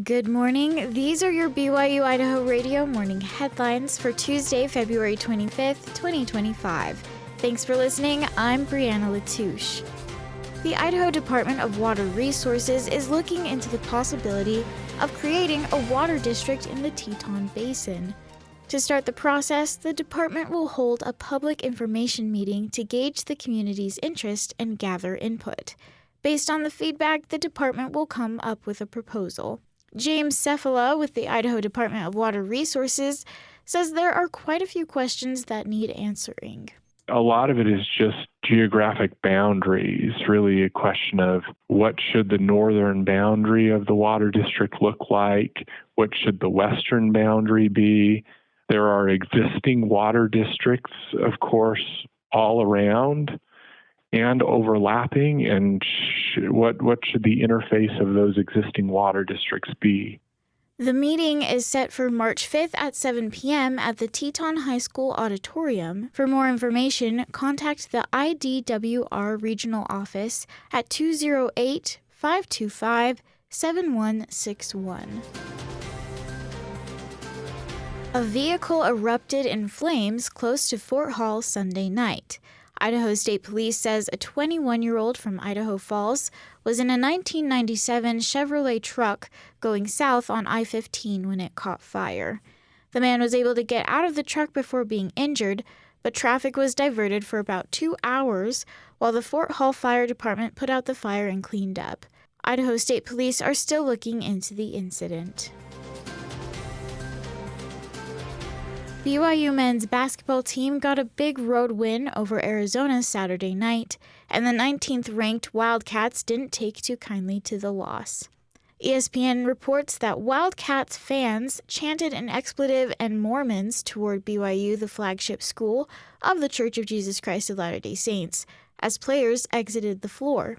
Good morning. These are your BYU-Idaho radio morning headlines for Tuesday, February 25th, 2025. Thanks for listening. I'm Brianna Latouche. The Idaho Department of Water Resources is looking into the possibility of creating a water district in the Teton Basin. To start the process, the department will hold a public information meeting to gauge the community's interest and gather input. Based on the feedback, the department will come up with a proposal. James Cephala with the Idaho Department of Water Resources says there are quite a few questions that need answering. A lot of it is just geographic boundaries, really a question of what should the northern boundary of the water district look like? What should the western boundary be? There are existing water districts, of course, all around and overlapping, and what should the interface of those existing water districts be? The meeting is set for March 5th at 7 p.m. at the Teton High School Auditorium. For more information, contact the IDWR Regional Office at 208-525-7161. A vehicle erupted in flames close to Fort Hall Sunday night. Idaho State Police says a 21-year-old from Idaho Falls was in a 1997 Chevrolet truck going south on I-15 when it caught fire. The man was able to get out of the truck before being injured, but traffic was diverted for about 2 hours while the Fort Hall Fire Department put out the fire and cleaned up. Idaho State Police are still looking into the incident. BYU men's basketball team got a big road win over Arizona Saturday night, and the 19th-ranked Wildcats didn't take too kindly to the loss. ESPN reports that Wildcats fans chanted an expletive and Mormons toward BYU, the flagship school of the Church of Jesus Christ of Latter-day Saints, as players exited the floor.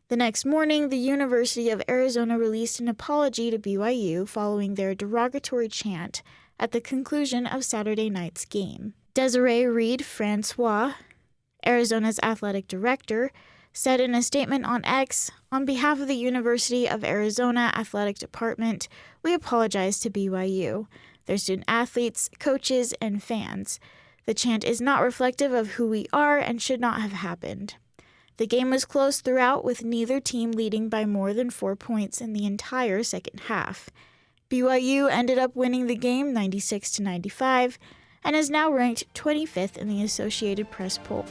The next morning, the University of Arizona released an apology to BYU following their derogatory chant at the conclusion of Saturday night's game. Desiree Reed-Francois, Arizona's athletic director, said in a statement on X, "On behalf of the University of Arizona Athletic Department, we apologize to BYU, their student athletes, coaches, and fans. The chant is not reflective of who we are and should not have happened." The game was close throughout, with neither team leading by more than 4 points in the entire second half. BYU ended up winning the game 96-95 and is now ranked 25th in the Associated Press poll.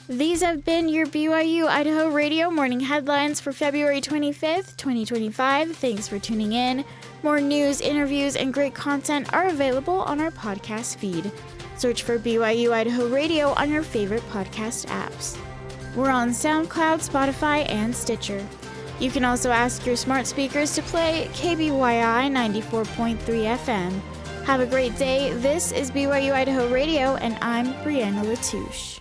These have been your BYU-Idaho radio morning headlines for February 25th, 2025. Thanks for tuning in. More news, interviews, and great content are available on our podcast feed. Search for BYU-Idaho radio on your favorite podcast apps. We're on SoundCloud, Spotify, and Stitcher. You can also ask your smart speakers to play KBYI 94.3 FM. Have a great day. This is BYU Idaho Radio, and I'm Brianna Latouche.